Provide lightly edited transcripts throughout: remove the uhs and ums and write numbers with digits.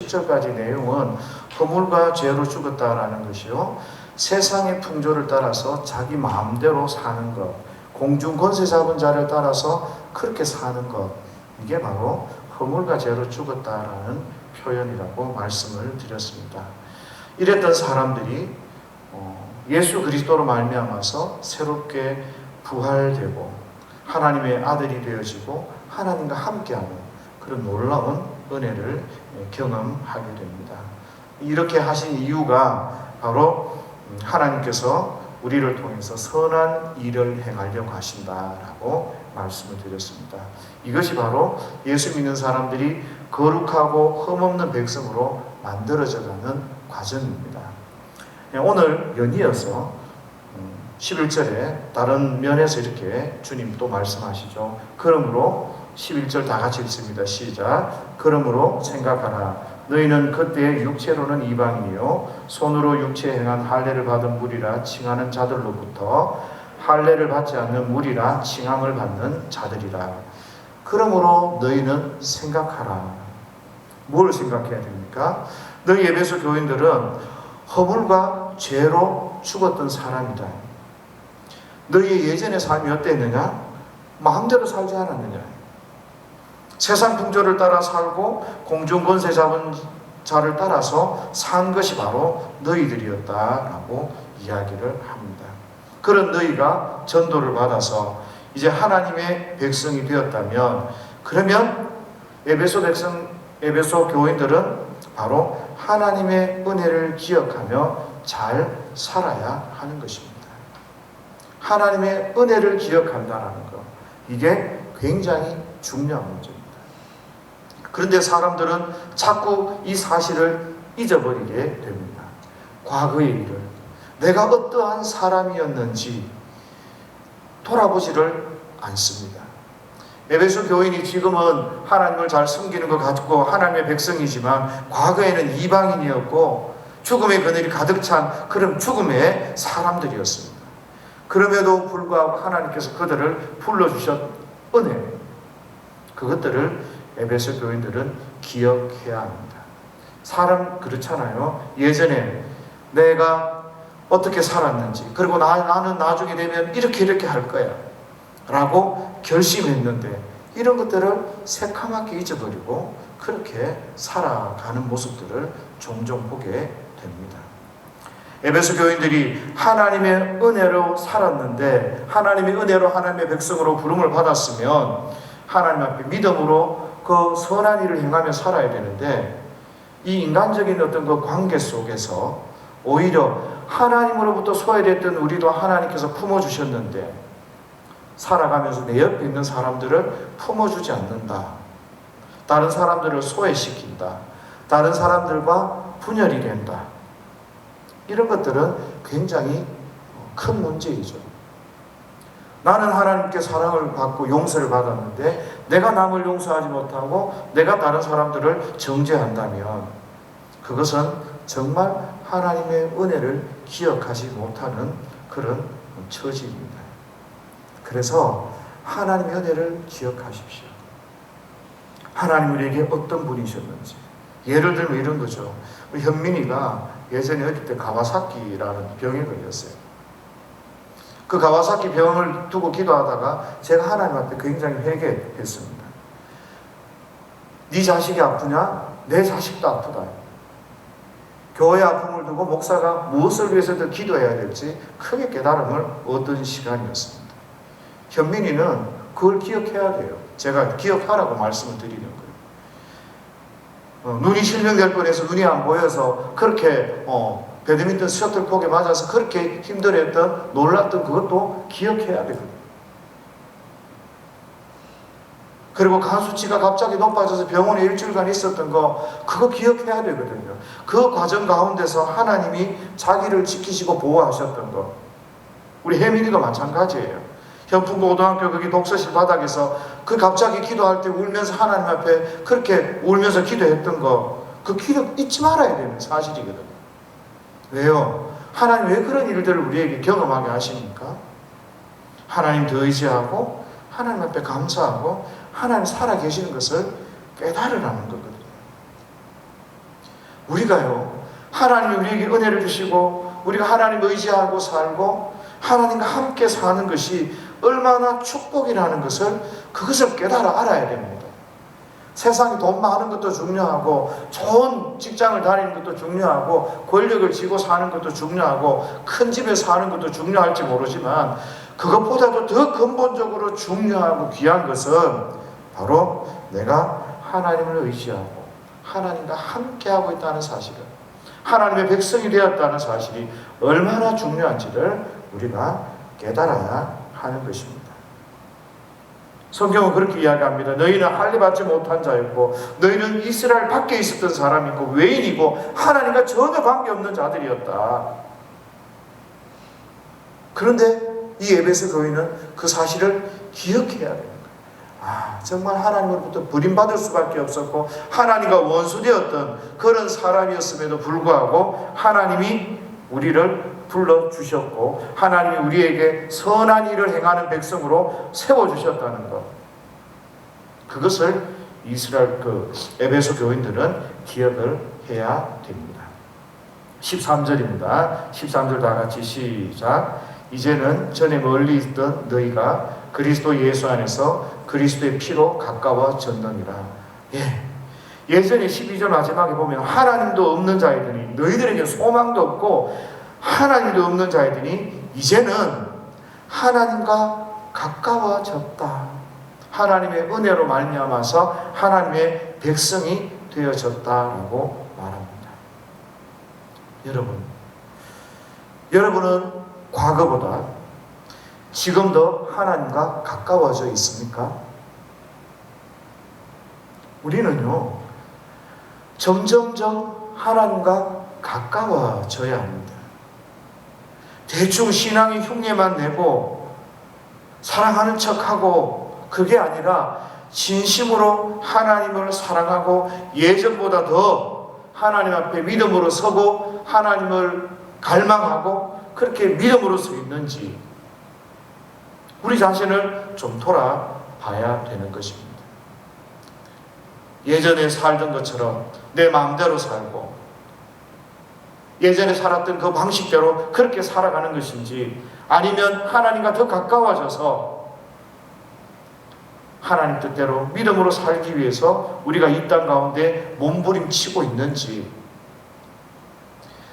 10절까지 내용은 허물과 죄로 죽었다라는 것이요, 세상의 풍조를 따라서 자기 마음대로 사는 것, 공중 권세 잡은 자를 따라서 그렇게 사는 것, 이게 바로 허물과 죄로 죽었다라는 표현이라고 말씀을 드렸습니다. 이랬던 사람들이 예수 그리스도로 말미암아서 새롭게 부활되고 하나님의 아들이 되어지고 하나님과 함께하는 그런 놀라운 은혜를 경험하게 됩니다. 이렇게 하신 이유가 바로 하나님께서 우리를 통해서 선한 일을 행하려고 하신다라고 말씀을 드렸습니다. 이것이 바로 예수 믿는 사람들이 거룩하고 흠없는 백성으로 만들어져가는 과정입니다. 오늘 연이어서 11절에 다른 면에서 이렇게 주님 또 말씀하시죠. 그러므로 11절 다 같이 읽습니다. 시작. 그러므로 생각하라. 너희는 그때의 육체로는 이방인이요 손으로 육체 행한 할례를 받은 무리라 칭하는 자들로부터 할례를 받지 않는 무리라 칭함을 받는 자들이라. 그러므로 너희는 생각하라. 뭘 생각해야 됩니까? 너희 에베소 교인들은 허물과 죄로 죽었던 사람이다. 너희의 예전의 삶이 어땠느냐? 마음대로 살지 않았느냐? 세상 풍조를 따라 살고 공중 권세 잡은 자를 따라서 산 것이 바로 너희들이었다라고 이야기를 합니다. 그런 너희가 전도를 받아서 이제 하나님의 백성이 되었다면, 그러면 에베소 교인들은 바로 하나님의 은혜를 기억하며 잘 살아야 하는 것입니다. 하나님의 은혜를 기억한다는 것, 이게 굉장히 중요한 문제입니다. 그런데 사람들은 자꾸 이 사실을 잊어버리게 됩니다. 과거의 일을, 내가 어떠한 사람이었는지 돌아보지를 않습니다. 에베소 교인이 지금은 하나님을 잘 섬기는 것 같고 하나님의 백성이지만 과거에는 이방인이었고 죽음의 그늘이 가득 찬 그런 죽음의 사람들이었습니다. 그럼에도 불구하고 하나님께서 그들을 불러주셨 은혜, 그것들을 에베소 교인들은 기억해야 합니다. 사람 그렇잖아요. 예전에 내가 어떻게 살았는지, 그리고 나는 나중에 되면 이렇게 할 거야 라고 결심했는데 이런 것들을 새카맣게 잊어버리고 그렇게 살아가는 모습들을 종종 보게 됩니다. 에베소 교인들이 하나님의 은혜로 살았는데, 하나님의 은혜로 하나님의 백성으로 부름을 받았으면 하나님 앞에 믿음으로 그 선한 일을 행하며 살아야 되는데, 이 인간적인 어떤 그 관계 속에서 오히려 하나님으로부터 소외됐던 우리도 하나님께서 품어주셨는데 살아가면서 내 옆에 있는 사람들을 품어주지 않는다, 다른 사람들을 소외시킨다, 다른 사람들과 분열이 된다, 이런 것들은 굉장히 큰 문제이죠. 나는 하나님께 사랑을 받고 용서를 받았는데 내가 남을 용서하지 못하고 내가 다른 사람들을 정죄한다면 그것은 정말 하나님의 은혜를 기억하지 못하는 그런 처지입니다. 그래서 하나님의 은혜를 기억하십시오. 하나님 우리에게 어떤 분이셨는지. 예를 들면 이런 거죠. 현민이가 예전에 어릴 때 가와사키라는 병에 걸렸어요. 그 가와사키 병을 두고 기도하다가 제가 하나님 앞에 굉장히 회개했습니다. 네 자식이 아프냐? 내 자식도 아프다. 교회 아픔을 두고 목사가 무엇을 위해서도 기도해야 될지 크게 깨달음을 얻은 시간이었습니다. 현민이는 그걸 기억해야 돼요. 제가 기억하라고 말씀을 드리는 거예요. 눈이 실명될 뻔해서 눈이 안 보여서 그렇게 배드민턴 셔틀콕에 맞아서 그렇게 힘들어했던, 놀랐던 그것도 기억해야 되거든요. 그리고 간 수치가 갑자기 높아져서 병원에 일주일간 있었던 거, 그거 기억해야 되거든요. 그 과정 가운데서 하나님이 자기를 지키시고 보호하셨던 거. 우리 혜민이도 마찬가지예요. 현풍고등학교 거기 독서실 바닥에서 그 갑자기 기도할 때 울면서 하나님 앞에 그렇게 울면서 기도했던 거, 그 기록 잊지 말아야 되는 사실이거든요. 왜요? 하나님 왜 그런 일들을 우리에게 경험하게 하십니까? 하나님 더 의지하고 하나님 앞에 감사하고 하나님 살아계시는 것을 깨달으라는 거거든요. 우리가요, 하나님이 우리에게 은혜를 주시고 우리가 하나님 의지하고 살고 하나님과 함께 사는 것이 얼마나 축복이라는 것을, 그것을 깨달아 알아야 됩니다. 세상에 돈 많은 것도 중요하고 좋은 직장을 다니는 것도 중요하고 권력을 쥐고 사는 것도 중요하고 큰 집에 사는 것도 중요할지 모르지만, 그것보다도 더 근본적으로 중요하고 귀한 것은 바로 내가 하나님을 의지하고 하나님과 함께하고 있다는 사실을, 하나님의 백성이 되었다는 사실이 얼마나 중요한지를 우리가 깨달아야 하는 것입니다. 성경은 그렇게 이야기합니다. 너희는 할례받지 못한 자였고 너희는 이스라엘 밖에 있었던 사람이고 외인이고 하나님과 전혀 관계없는 자들이었다. 그런데 이 에베소 교회는 그 사실을 기억해야 됩니다. 정말 하나님으로부터 버림받을 수밖에 없었고 하나님과 원수되었던 그런 사람이었음에도 불구하고 하나님이 우리를 불러주셨고 하나님이 우리에게 선한 일을 행하는 백성으로 세워주셨다는 것, 그것을 이스라엘 에베소 교인들은 기억을 해야 됩니다. 13절입니다. 13절 다 같이 시작. 이제는 전에 멀리 있던 너희가 그리스도 예수 안에서 그리스도의 피로 가까워졌느니라. 예전에 12절 마지막에 보면 하나님도 없는 자이더니, 너희들에게 소망도 없고 하나님도 없는 자이더니 이제는 하나님과 가까워졌다. 하나님의 은혜로 말미암아서 하나님의 백성이 되어졌다라고 말합니다. 여러분은 과거보다 지금 더 하나님과 가까워져 있습니까? 우리는요, 점점점 하나님과 가까워져야 합니다. 대충 신앙의 흉내만 내고 사랑하는 척하고 그게 아니라 진심으로 하나님을 사랑하고 예전보다 더 하나님 앞에 믿음으로 서고 하나님을 갈망하고 그렇게 믿음으로 서 있는지 우리 자신을 좀 돌아봐야 되는 것입니다. 예전에 살던 것처럼 내 마음대로 살고 예전에 살았던 그 방식대로 그렇게 살아가는 것인지, 아니면 하나님과 더 가까워져서 하나님 뜻대로 믿음으로 살기 위해서 우리가 이 땅 가운데 몸부림치고 있는지.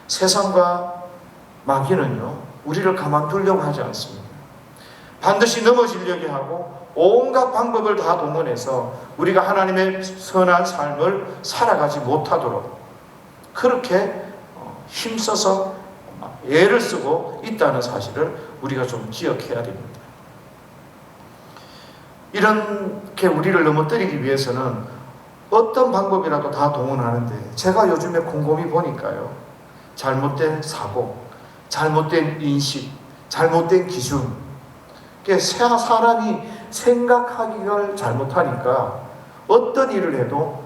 세상과 마귀는요, 우리를 가만두려고 하지 않습니다. 반드시 넘어지려게 하고 온갖 방법을 다 동원해서 우리가 하나님의 선한 삶을 살아가지 못하도록 그렇게 힘써서 애를 쓰고 있다는 사실을 우리가 좀 기억해야 됩니다. 이렇게 우리를 넘어뜨리기 위해서는 어떤 방법이라도 다 동원하는데, 제가 요즘에 곰곰이 보니까요, 잘못된 사고, 잘못된 인식, 잘못된 기준, 사람이 생각하기를 잘못하니까 어떤 일을 해도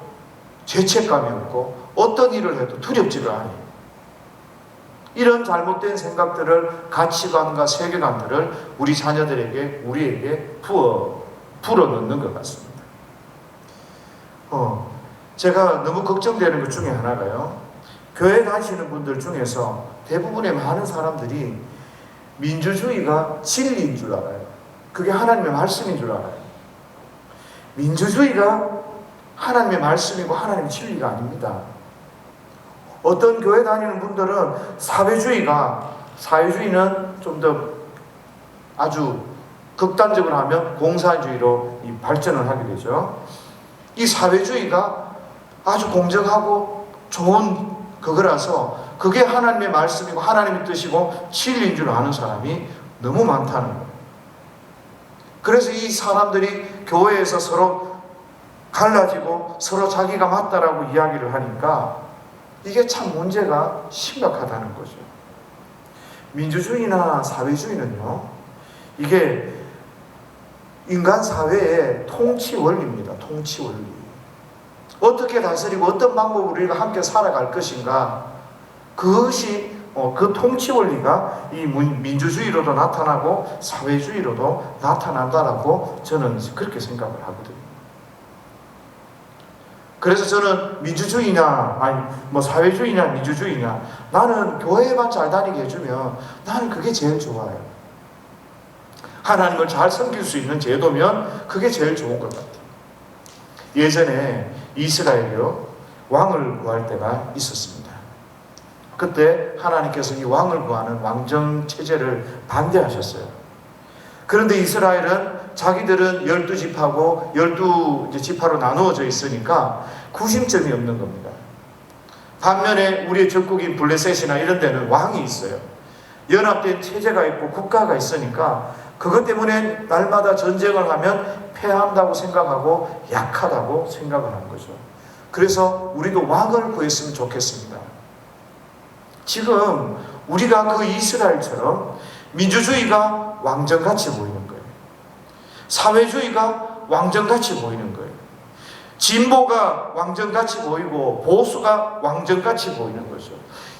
죄책감이 없고 어떤 일을 해도 두렵지가 않아요. 이런 잘못된 생각들을, 가치관과 세계관들을 우리 자녀들에게, 우리에게 불어넣는 것 같습니다. 제가 너무 걱정되는 것 중에 하나가요, 교회 다니시는 분들 중에서 대부분의 많은 사람들이 민주주의가 진리인 줄 알아요. 그게 하나님의 말씀인 줄 알아요. 민주주의가 하나님의 말씀이고 하나님의 진리가 아닙니다. 어떤 교회 다니는 분들은 사회주의는 좀 더 아주 극단적으로 하면 공산주의로 발전을 하게 되죠. 이 사회주의가 아주 공정하고 좋은 그거라서 그게 하나님의 말씀이고 하나님의 뜻이고 진리인 줄 아는 사람이 너무 많다는 거예요. 그래서 이 사람들이 교회에서 서로 갈라지고 서로 자기가 맞다라고 이야기를 하니까 이게 참 문제가 심각하다는 거죠. 민주주의나 사회주의는요, 이게 인간 사회의 통치 원리입니다. 통치 원리. 어떻게 다스리고 어떤 방법으로 우리가 함께 살아갈 것인가, 그것이 그 통치 원리가 이 민주주의로도 나타나고 사회주의로도 나타난다라고 저는 그렇게 생각을 하거든요. 그래서 저는 민주주의냐, 아니 뭐 사회주의냐, 민주주의냐, 나는 교회만 잘 다니게 해주면 나는 그게 제일 좋아요. 하나님을 잘 섬길 수 있는 제도면 그게 제일 좋은 것 같아요. 예전에 이스라엘이요, 왕을 구할 때가 있었습니다. 그때 하나님께서 이 왕을 구하는 왕정 체제를 반대하셨어요. 그런데 이스라엘은 자기들은 12지파고 12지파로 나누어져 있으니까 구심점이 없는 겁니다. 반면에 우리의 적국인 블레셋이나 이런 데는 왕이 있어요. 연합된 체제가 있고 국가가 있으니까 그것 때문에 날마다 전쟁을 하면 패한다고 생각하고 약하다고 생각을 한 거죠. 그래서 우리도 왕을 구했으면 좋겠습니다. 지금 우리가 그 이스라엘처럼 민주주의가 왕정같이 보이는 거예요. 사회주의가 왕정같이 보이는 거예요. 진보가 왕정같이 보이고 보수가 왕정같이 보이는 거죠.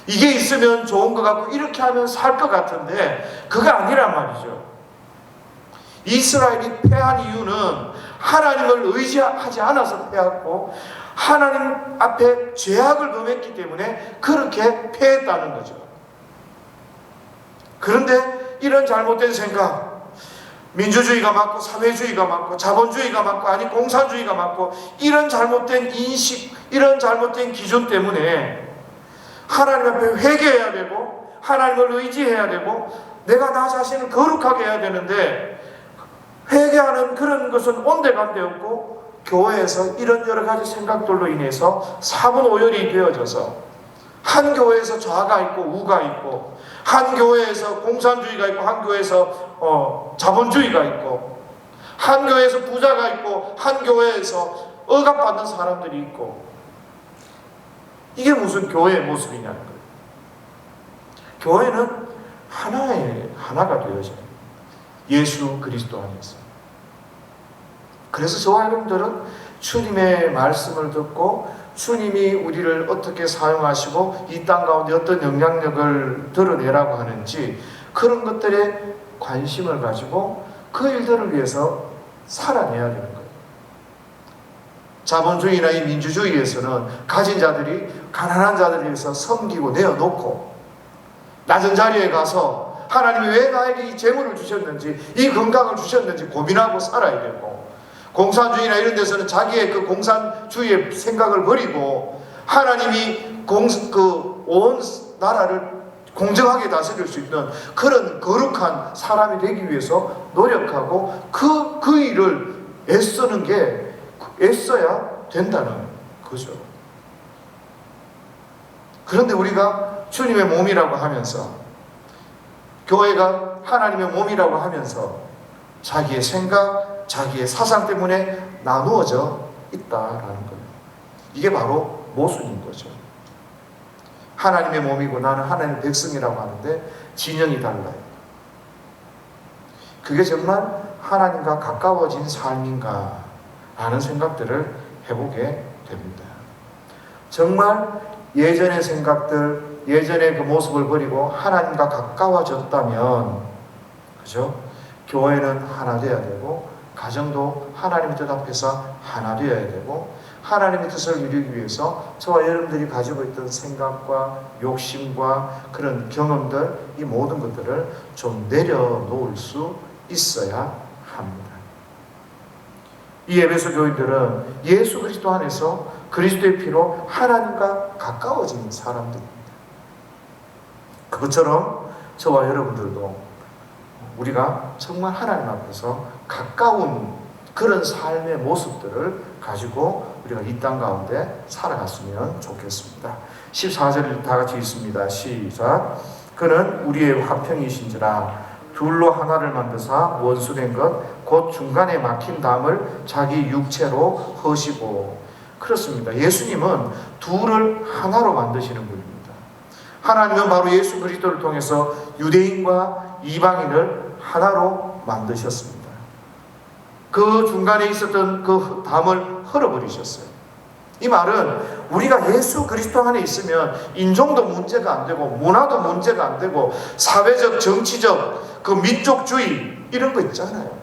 이게 있으면 좋은 것 같고 이렇게 하면 살 것 같은데 그거 아니란 말이죠. 이스라엘이 패한 이유는 하나님을 의지하지 않아서 패했고 하나님 앞에 죄악을 범했기 때문에 그렇게 패했다는 거죠. 그런데 이런 잘못된 생각, 민주주의가 맞고 사회주의가 맞고 자본주의가 맞고 아니 공산주의가 맞고 이런 잘못된 인식, 이런 잘못된 기준 때문에 하나님 앞에 회개해야 되고 하나님을 의지해야 되고 내가 나 자신을 거룩하게 해야 되는데 회개하는 그런 것은 온데간데 없고 교회에서 이런 여러 가지 생각들로 인해서 사분오열이 되어져서 한 교회에서 좌가 있고 우가 있고 한 교회에서 공산주의가 있고 한 교회에서 자본주의가 있고 한 교회에서 부자가 있고 한 교회에서 억압받는 사람들이 있고 이게 무슨 교회의 모습이냐는 거예요. 교회는 하나가 되어져요. 예수 그리스도 안에서. 그래서 저와 여러분들은 주님의 말씀을 듣고 주님이 우리를 어떻게 사용하시고 이 땅 가운데 어떤 영향력을 드러내라고 하는지 그런 것들에 관심을 가지고 그 일들을 위해서 살아내야 되는 거예요. 자본주의나 이 민주주의에서는 가진 자들이 가난한 자들을 위해서 섬기고 내어놓고 낮은 자리에 가서 하나님이 왜 나에게 이 재물을 주셨는지 이 건강을 주셨는지 고민하고 살아야 되고 공산주의나 이런 데서는 자기의 그 공산주의의 생각을 버리고 하나님이 온 나라를 공정하게 다스릴 수 있는 그런 거룩한 사람이 되기 위해서 노력하고 그 일을 애써야 된다는 거죠. 그런데 우리가 주님의 몸이라고 하면서 교회가 하나님의 몸이라고 하면서 자기의 생각, 자기의 사상 때문에 나누어져 있다라는 거예요. 이게 바로 모순인 거죠. 하나님의 몸이고 나는 하나님의 백성이라고 하는데 진영이 달라요. 그게 정말 하나님과 가까워진 삶인가 라는 생각들을 해보게 됩니다. 정말 예전의 생각들, 예전의 그 모습을 버리고 하나님과 가까워졌다면, 그죠? 교회는 하나 되어야 되고, 가정도 하나님의 뜻 앞에서 하나 되어야 되고, 하나님의 뜻을 이루기 위해서 저와 여러분들이 가지고 있던 생각과 욕심과 그런 경험들, 이 모든 것들을 좀 내려놓을 수 있어야 합니다. 이 에베소 교인들은 예수 그리스도 안에서 그리스도의 피로 하나님과 가까워진 사람들입니다. 그것처럼 저와 여러분들도 우리가 정말 하나님 앞에서 가까운 그런 삶의 모습들을 가지고 우리가 이 땅 가운데 살아갔으면 좋겠습니다. 14절을 다 같이 읽습니다. 시작. 그는 우리의 화평이신지라 둘로 하나를 만드사 원수된 것 곧 중간에 막힌 담을 자기 육체로 허시고. 그렇습니다. 예수님은 둘을 하나로 만드시는 분입니다. 하나님은 바로 예수 그리스도를 통해서 유대인과 이방인을 하나로 만드셨습니다. 그 중간에 있었던 그 담을 헐어버리셨어요. 이 말은 우리가 예수 그리스도 안에 있으면 인종도 문제가 안 되고 문화도 문제가 안 되고 사회적 정치적 그 민족주의 이런 거 있잖아요.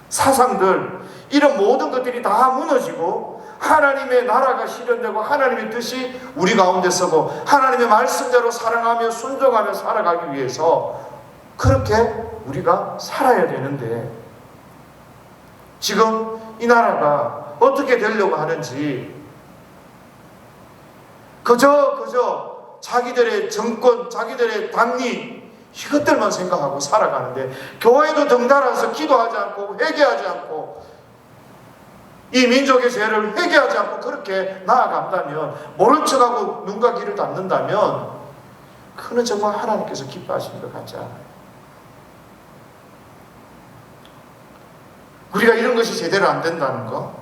사상들 이런 모든 것들이 다 무너지고 하나님의 나라가 실현되고 하나님의 뜻이 우리 가운데 서고 하나님의 말씀대로 사랑하며 순종하며 살아가기 위해서 그렇게 우리가 살아야 되는데, 지금 이 나라가 어떻게 되려고 하는지 그저 자기들의 정권, 자기들의 당리 이것들만 생각하고 살아가는데, 교회도 덩달아서 기도하지 않고 회개하지 않고 이 민족의 죄를 회개하지 않고 그렇게 나아간다면, 모른 척하고 눈과 귀를 닫는다면 그는 정말 하나님께서 기뻐하시는 것 같지 않아요. 우리가 이런 것이 제대로 안 된다는 거,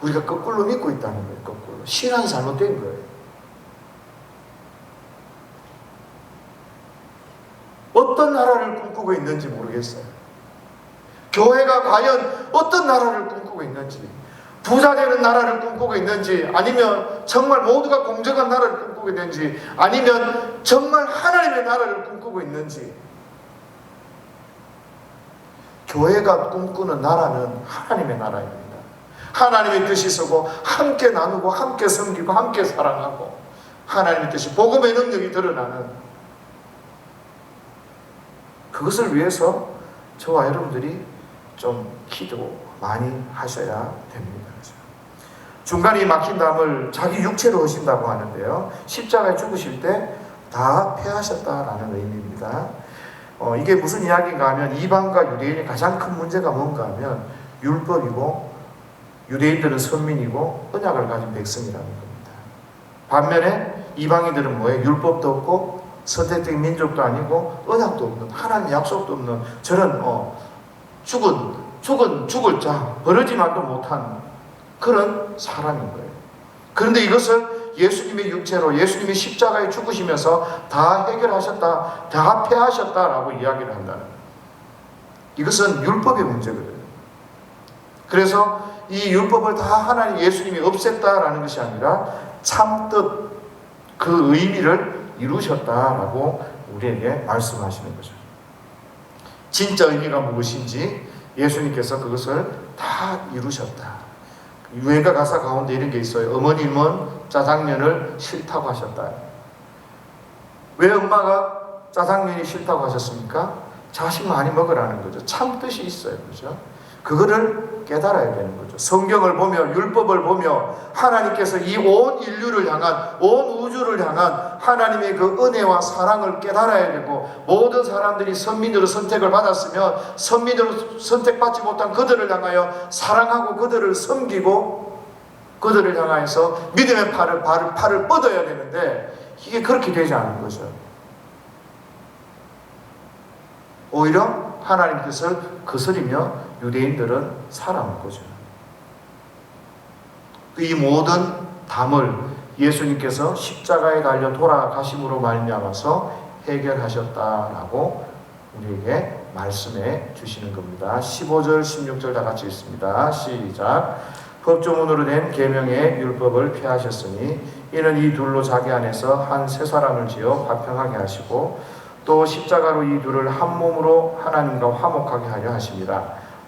우리가 거꾸로 믿고 있다는 거예요. 거꾸로 신앙이 잘못된 거예요. 어떤 나라를 꿈꾸고 있는지 모르겠어요. 교회가 과연 어떤 나라를 꿈꾸고 있는지, 부자 되는 나라를 꿈꾸고 있는지, 아니면 정말 모두가 공정한 나라를 꿈꾸고 있는지, 아니면 정말 하나님의 나라를 꿈꾸고 있는지. 교회가 꿈꾸는 나라는 하나님의 나라입니다. 하나님의 뜻이 서고 함께 나누고 함께 섬기고 함께 사랑하고 하나님의 뜻이, 복음의 능력이 드러나는, 그것을 위해서 저와 여러분들이 좀 기도 많이 하셔야 됩니다. 중간에 막힌 담을 자기 육체로 하신다고 하는데요, 십자가에 죽으실 때 다 폐하셨다라는 의미입니다. 이게 무슨 이야기인가 하면, 이방과 유대인의 가장 큰 문제가 뭔가 하면 율법이고 유대인들은 선민이고 언약을 가진 백성이라는 겁니다. 반면에 이방인들은 뭐예요? 율법도 없고 선택된 민족도 아니고 언약도 없는, 하나님 약속도 없는 저런 죽을 자, 버러지만도 못한 그런 사람인 거예요. 그런데 이것을 예수님의 육체로, 예수님이 십자가에 죽으시면서 다 해결하셨다, 다 폐하셨다라고 이야기를 한다는 거예요. 이것은 율법의 문제거든요. 그래서 이 율법을 다 하나님 예수님이 없앴다라는 것이 아니라 참뜻 그 의미를 이루셨다라고 우리에게 말씀하시는 거죠. 진짜 의미가 무엇인지 예수님께서 그것을 다 이루셨다. 유행가 가사 가운데 이런 게 있어요. 어머님은 짜장면을 싫다고 하셨다. 왜 엄마가 짜장면이 싫다고 하셨습니까? 자식 많이 먹으라는 거죠. 참 뜻이 있어요. 그죠? 그거를 깨달아야 되는 거죠. 성경을 보며, 율법을 보며 하나님께서 이 온 인류를 향한, 온 우주를 향한 하나님의 그 은혜와 사랑을 깨달아야 되고, 모든 사람들이 선민으로 선택을 받았으면 선민으로 선택받지 못한 그들을 향하여 사랑하고 그들을 섬기고 그들을 향하여서 믿음의 팔을 뻗어야 되는데, 이게 그렇게 되지 않은 거죠. 오히려 하나님 뜻을 거스리며 유대인들은 살아온 거죠. 이 모든 담을 예수님께서 십자가에 달려 돌아가심으로 말미암아서 해결하셨다라고 우리에게 말씀해 주시는 겁니다. 15절, 16절 다 같이 읽습니다. 시작. 법조문으로 된 계명의 율법을 폐하셨으니 이는 이 둘로 자기 안에서 한 새 사람을 지어 화평하게 하시고 또 십자가로 이 둘을 한 몸으로 하나님과 화목하게 하려 하십니다.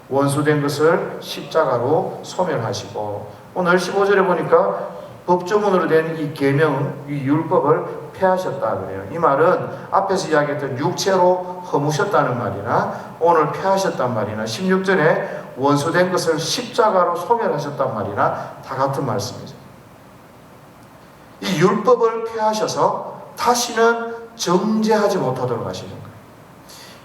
원수된 것을 십자가로 소멸하시고, 오늘 15절에 보니까 법조문으로 된 이 계명은, 이 율법을 폐하셨다 그래요. 이 말은 앞에서 이야기했던 육체로 허무셨다는 말이나 오늘 폐하셨단 말이나 16절에 원수된 것을 십자가로 소멸하셨단 말이나 다 같은 말씀이죠. 이 율법을 폐하셔서 다시는 정죄하지 못하도록 하시는 거예요.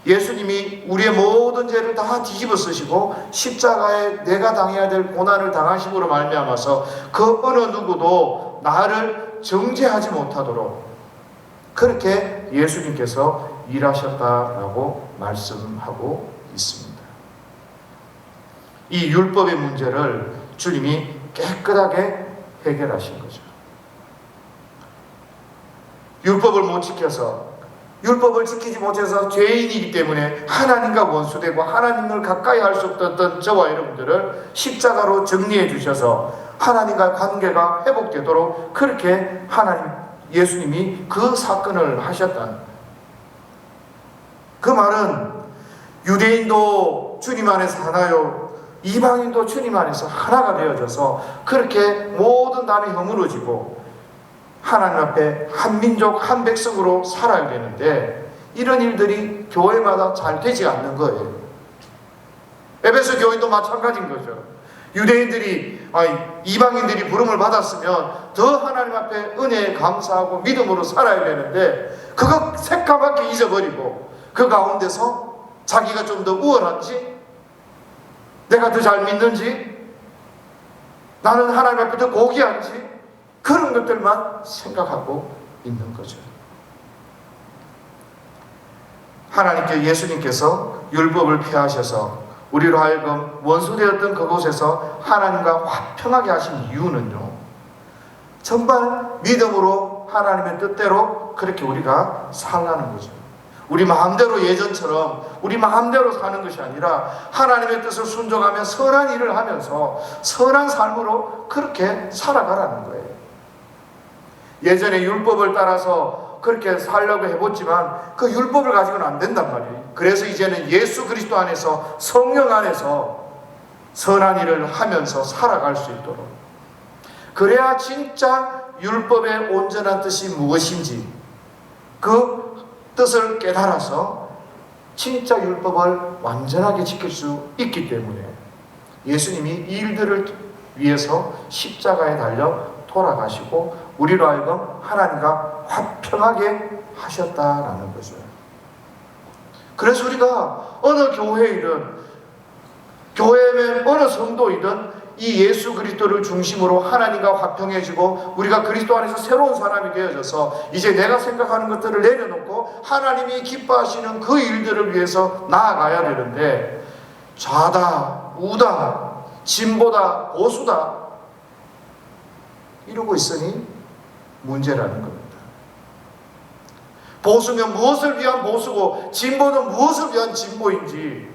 예수님이 우리의 모든 죄를 다 뒤집어 쓰시고 십자가에 내가 당해야 될 고난을 당하심으로 말미암아서 그 어느 누구도 나를 정죄하지 못하도록 그렇게 예수님께서 일하셨다라고 말씀하고 있습니다. 이 율법의 문제를 주님이 깨끗하게 해결하신 거죠. 율법을 못 지켜서, 율법을 지키지 못해서 죄인이기 때문에 하나님과 원수되고 하나님을 가까이 할 수 없던 저와 여러분들을 십자가로 정리해 주셔서 하나님과 관계가 회복되도록 그렇게 예수님이 그 사건을 하셨다는, 그 말은 유대인도 주님 안에 사나요? 이방인도 주님 안에서 하나가 되어져서 그렇게 모든 나라에 허물어지고 하나님 앞에 한 민족 한 백성으로 살아야 되는데 이런 일들이 교회마다 잘 되지 않는 거예요. 에베소 교회도 마찬가지인 거죠. 유대인들이 이방인들이 부름을 받았으면 더 하나님 앞에 은혜에 감사하고 믿음으로 살아야 되는데 그거 새까맣게 잊어버리고 그 가운데서 자기가 좀 더 우월한지 내가 더 잘 믿는지 나는 하나님 앞에 더 고귀한지 그런 것들만 생각하고 있는 거죠. 하나님께 예수님께서 율법을 폐하셔서 우리로 하여금 원수되었던 그곳에서 하나님과 화평하게 하신 이유는요, 정말 믿음으로 하나님의 뜻대로 그렇게 우리가 살라는 거죠. 우리 마음대로 예전처럼 우리 마음대로 사는 것이 아니라 하나님의 뜻을 순종하며 선한 일을 하면서 선한 삶으로 그렇게 살아가라는 거예요. 예전에 율법을 따라서 그렇게 살려고 해봤지만 그 율법을 가지고는 안 된단 말이에요. 그래서 이제는 예수 그리스도 안에서 성령 안에서 선한 일을 하면서 살아갈 수 있도록, 그래야 진짜 율법의 온전한 뜻이 무엇인지 그 뜻을 깨달아서 진짜 율법을 완전하게 지킬 수 있기 때문에 예수님이 이 일들을 위해서 십자가에 달려 돌아가시고 우리로 하여금 하나님과 화평하게 하셨다라는 거죠. 그래서 우리가 어느 교회이든 교회의 어느 성도이든 이 예수 그리스도를 중심으로 하나님과 화평해지고 우리가 그리스도 안에서 새로운 사람이 되어져서 이제 내가 생각하는 것들을 내려놓고 하나님이 기뻐하시는 그 일들을 위해서 나아가야 되는데 좌다 우다 진보다 보수다 이러고 있으니 문제라는 겁니다. 보수면 무엇을 위한 보수고 진보는 무엇을 위한 진보인지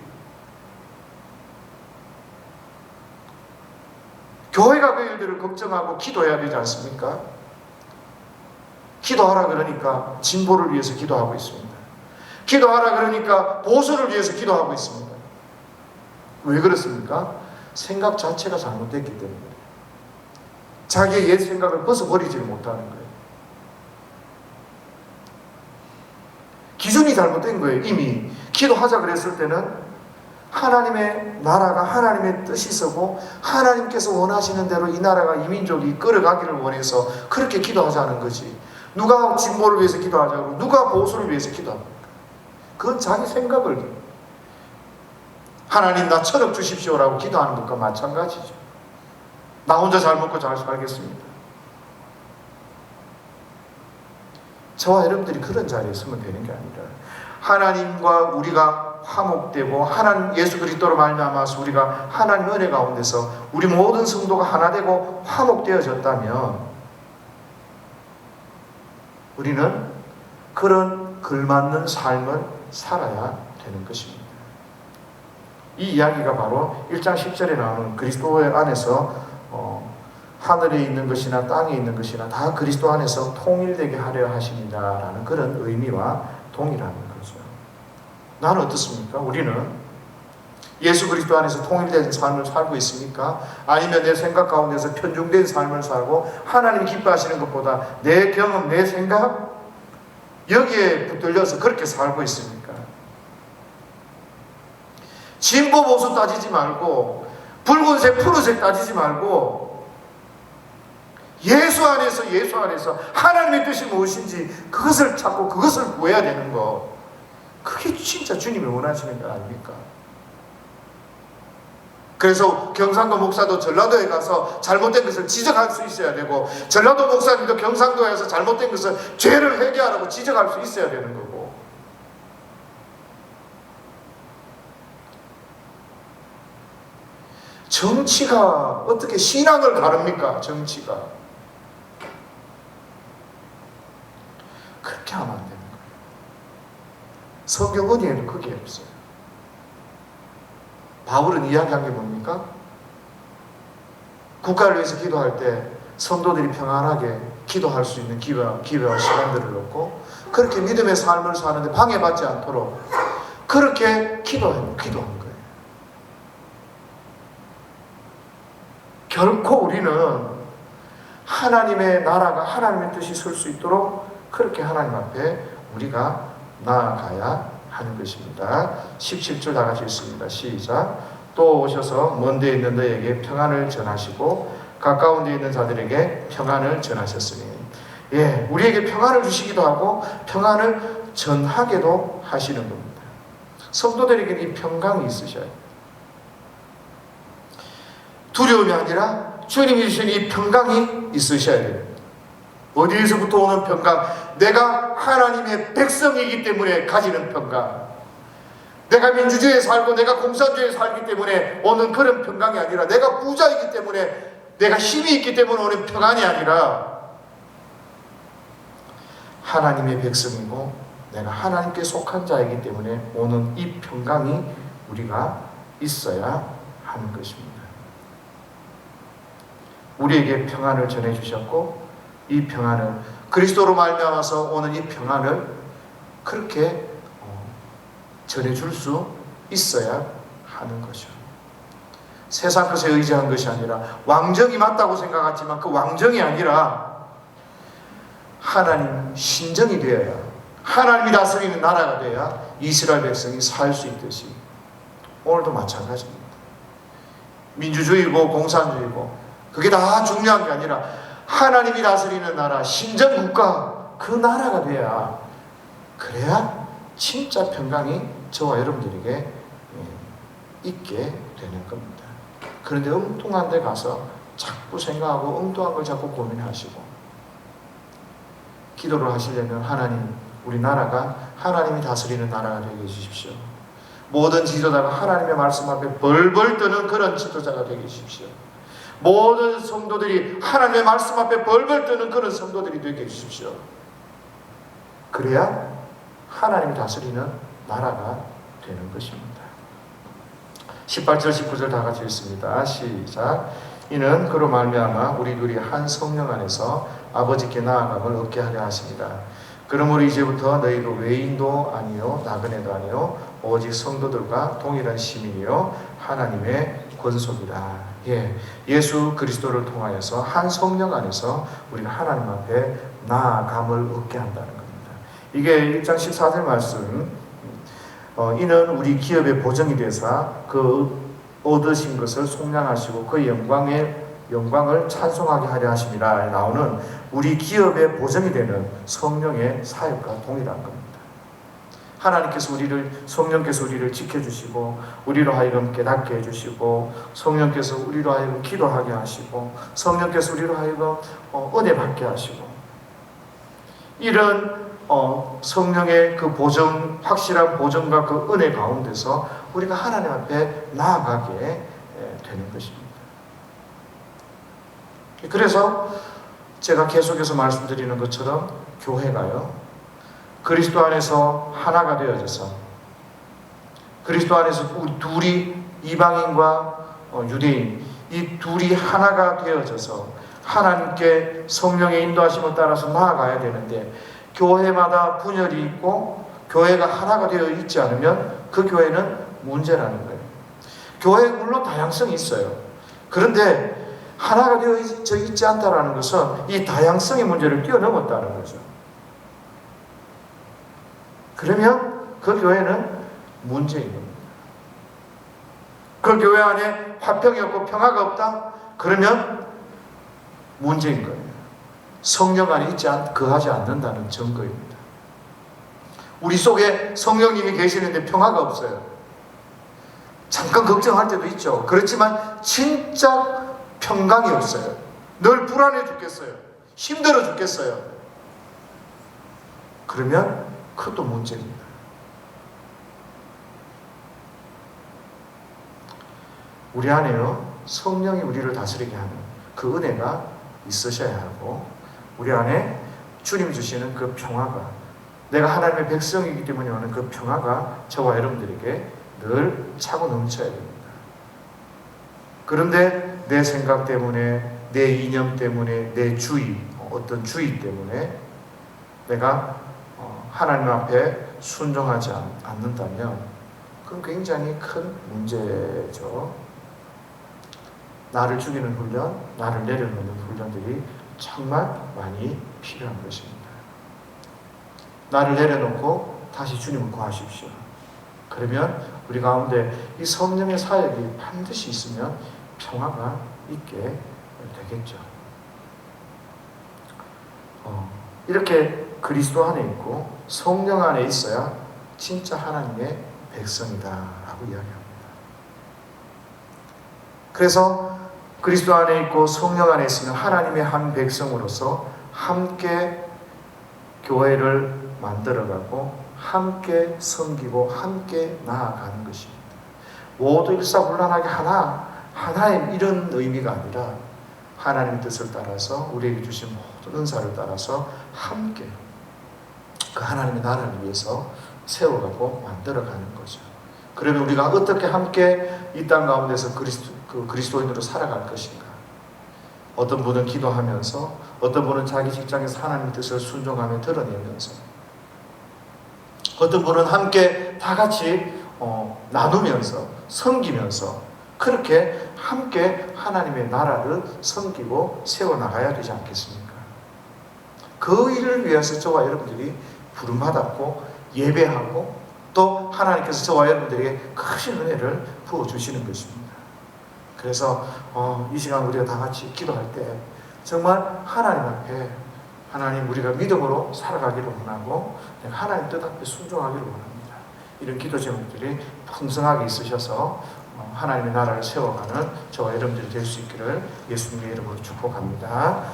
교회가 그 일들을 걱정하고 기도해야 되지 않습니까? 기도하라 그러니까 진보를 위해서 기도하고 있습니다. 기도하라 그러니까 보수를 위해서 기도하고 있습니다. 왜 그렇습니까? 생각 자체가 잘못됐기 때문에 자기의 옛 생각을 벗어버리지 못하는 거예요. 기준이 잘못된 거예요. 이미 기도하자 그랬을 때는 하나님의 나라가 하나님의 뜻이 서고 하나님께서 원하시는 대로 이 나라가 이 민족이 끌어가기를 원해서 그렇게 기도하자는 거지. 누가 진보를 위해서 기도하자고 누가 보수를 위해서 기도합니까? 그건 자기 생각을 하나님 나 천억 주십시오라고 기도하는 것과 마찬가지죠. 나 혼자 잘 먹고 잘 살겠습니다. 저와 여러분들이 그런 자리에 서면 되는 게 아니라 하나님과 우리가 화목되고 하나님 예수 그리스도로 말미암아서 우리가 하나님 은혜 가운데서 우리 모든 성도가 하나 되고 화목되어졌다면 우리는 그런 걸맞는 삶을 살아야 되는 것입니다. 이 이야기가 바로 1장 10절에 나오는 그리스도 안에서 하늘에 있는 것이나 땅에 있는 것이나 다 그리스도 안에서 통일되게 하려 하십니다라는 그런 의미와 동일한 거죠. 나는 어떻습니까? 우리는 예수 그리스도 안에서 통일된 삶을 살고 있습니까? 아니면 내 생각 가운데서 편중된 삶을 살고 하나님이 기뻐하시는 것보다 내 경험, 내 생각 여기에 붙들려서 그렇게 살고 있습니까? 진보 보수 따지지 말고 붉은색 푸른색 따지지 말고 예수 안에서 하나님의 뜻이 무엇인지 그것을 찾고 그것을 구해야 되는 거, 그게 진짜 주님이 원하시는 거 아닙니까? 그래서 경상도 목사도 전라도에 가서 잘못된 것을 지적할 수 있어야 되고 전라도 목사님도 경상도에 가서 잘못된 것을 죄를 회개하라고 지적할 수 있어야 되는 거고, 정치가 어떻게 신앙을 가릅니까? 정치가 그렇게 하면 안 되는 거예요. 성경 어디에는 그게 없어요. 바울은 이야기한 게 뭡니까? 국가를 위해서 기도할 때 성도들이 평안하게 기도할 수 있는 기회와 시간들을 놓고 그렇게 믿음의 삶을 사는데 방해받지 않도록 그렇게 기도한 거예요. 결코 우리는 하나님의 나라가 하나님의 뜻이 설 수 있도록 그렇게 하나님 앞에 우리가 나아가야 하는 것입니다. 17절 다 같이 읽습니다. 시작. 또 오셔서 먼 데 있는 너에게 평안을 전하시고 가까운 데 있는 자들에게 평안을 전하셨으니. 예, 우리에게 평안을 주시기도 하고 평안을 전하게도 하시는 겁니다. 성도들에게 이 평강이 있으셔야 해요. 두려움이 아니라 주님이 주신 이 평강이 있으셔야 돼요. 어디에서부터 오는 평강? 내가 하나님의 백성이기 때문에 가지는 평강. 내가 민주주의에 살고 내가 공산주의에 살기 때문에 오는 그런 평강이 아니라, 내가 부자이기 때문에, 내가 힘이 있기 때문에 오는 평안이 아니라, 하나님의 백성이고 내가 하나님께 속한 자이기 때문에 오는 이 평강이 우리가 있어야 하는 것입니다. 우리에게 평안을 전해주셨고, 이 평안을, 그리스도로 말미암아서 오는 이 평안을 그렇게 전해줄 수 있어야 하는 것이죠. 세상 것에 의지한 것이 아니라, 왕정이 맞다고 생각했지만 그 왕정이 아니라 하나님 신정이 되어야, 하나님이 다스리는 나라가 되어야 이스라엘 백성이 살 수 있듯이 오늘도 마찬가지입니다. 민주주의고 공산주의고 그게 다 중요한 게 아니라 하나님이 다스리는 나라, 신정국가, 그 나라가 돼야, 그래야 진짜 평강이 저와 여러분들에게 있게 되는 겁니다. 그런데 엉뚱한 데 가서 자꾸 생각하고 엉뚱한 걸 자꾸 고민하시고 기도를 하시려면, 하나님, 우리 나라가 하나님이 다스리는 나라가 되게 해주십시오. 모든 지도자가 하나님의 말씀 앞에 벌벌 떠는 그런 지도자가 되게 해주십시오. 모든 성도들이 하나님의 말씀 앞에 벌벌 떠는 그런 성도들이 되게 해주십시오. 그래야 하나님이 다스리는 나라가 되는 것입니다. 18절 19절 다 같이 읽습니다. 시작. 이는 그로 말미암아 우리 둘이 한 성령 안에서 아버지께 나아감을 얻게 하려 하십니다. 그러므로 이제부터 너희도 외인도 아니요 나그네도 아니요 오직 성도들과 동일한 시민이요 하나님의 권속이라. 예, 예수 그리스도를 통하여서 한 성령 안에서 우리가 하나님 앞에 나아감을 얻게 한다는 겁니다. 이게 1장 14절 말씀, 이는 우리 기업의 보정이 되사 그 얻으신 것을 속량하시고 그 영광을 찬송하게 하려 하심이라 나오는 우리 기업의 보정이 되는 성령의 사역과 동일한 겁니다. 하나님께서 성령께서 우리를 지켜주시고 우리로 하여금 깨닫게 해주시고 성령께서 우리로 하여금 기도하게 하시고 성령께서 우리로 하여금 은혜 받게 하시고, 이런 성령의 그 보정, 확실한 보정과 그 은혜 가운데서 우리가 하나님 앞에 나아가게 되는 것입니다. 그래서 제가 계속해서 말씀드리는 것처럼 교회가요, 그리스도 안에서 하나가 되어져서, 그리스도 안에서 우리 둘이, 이방인과 유대인, 이 둘이 하나가 되어져서 하나님께 성령의 인도하심을 따라서 나아가야 되는데, 교회마다 분열이 있고 교회가 하나가 되어 있지 않으면 그 교회는 문제라는 거예요. 교회에 물론 다양성이 있어요. 그런데 하나가 되어져 있지 않다는 것은 이 다양성의 문제를 뛰어넘었다는 거죠. 그러면 그 교회는 문제인 겁니다. 그 교회 안에 화평이 없고 평화가 없다? 그러면 문제인 거예요. 성령 안에 거하지 않는다는 증거입니다. 우리 속에 성령님이 계시는데 평화가 없어요. 잠깐 걱정할 때도 있죠. 그렇지만 진짜 평강이 없어요. 늘 불안해 죽겠어요. 힘들어 죽겠어요. 그러면 그것도 문제입니다. 우리 안에요, 성령이 우리를 다스리게 하는 그 은혜가 있으셔야 하고, 우리 안에 주님 주시는 그 평화가, 내가 하나님의 백성이기 때문에 오는 그 평화가 저와 여러분들에게 늘 차고 넘쳐야 됩니다. 그런데 내 생각 때문에, 내 이념 때문에, 내 주의, 어떤 주의 때문에 내가 하나님 앞에 순종하지 않는다면 그건 굉장히 큰 문제죠. 나를 죽이는 훈련, 나를 내려놓는 훈련들이 정말 많이 필요한 것입니다. 나를 내려놓고 다시 주님을 구하십시오. 그러면 우리 가운데 이 성령의 사역이 반드시 있으면 평화가 있게 되겠죠. 이렇게 그리스도 안에 있고 성령 안에 있어야 진짜 하나님의 백성이다라고 이야기합니다. 그래서 그리스도 안에 있고 성령 안에 있으면 하나님의 한 백성으로서 함께 교회를 만들어가고 함께 섬기고 함께 나아가는 것입니다. 모두 일사불란하게 하나의 이런 의미가 아니라 하나님의 뜻을 따라서 우리에게 주신 모든 은사를 따라서 함께 그 하나님의 나라를 위해서 세워가고 만들어가는 거죠. 그러면 우리가 어떻게 함께 이 땅 가운데서 그리스도인으로 살아갈 것인가? 어떤 분은 기도하면서, 어떤 분은 자기 직장에서 하나님의 뜻을 순종하며 드러내면서, 어떤 분은 함께 다 같이 나누면서 섬기면서 그렇게 함께 하나님의 나라를 섬기고 세워나가야 되지 않겠습니까? 그 일을 위해서 저와 여러분들이 부름받았고 예배하고 또 하나님께서 저와 여러분들에게 크신 은혜를 부어주시는 것입니다. 그래서 이 시간 우리가 다 같이 기도할 때 정말 하나님 앞에 하나님 우리가 믿음으로 살아가기를 원하고 하나님 뜻 앞에 순종하기를 원합니다. 이런 기도 제목들이 풍성하게 있으셔서 하나님의 나라를 세워가는 저와 여러분들이 될 수 있기를 예수님의 이름으로 축복합니다.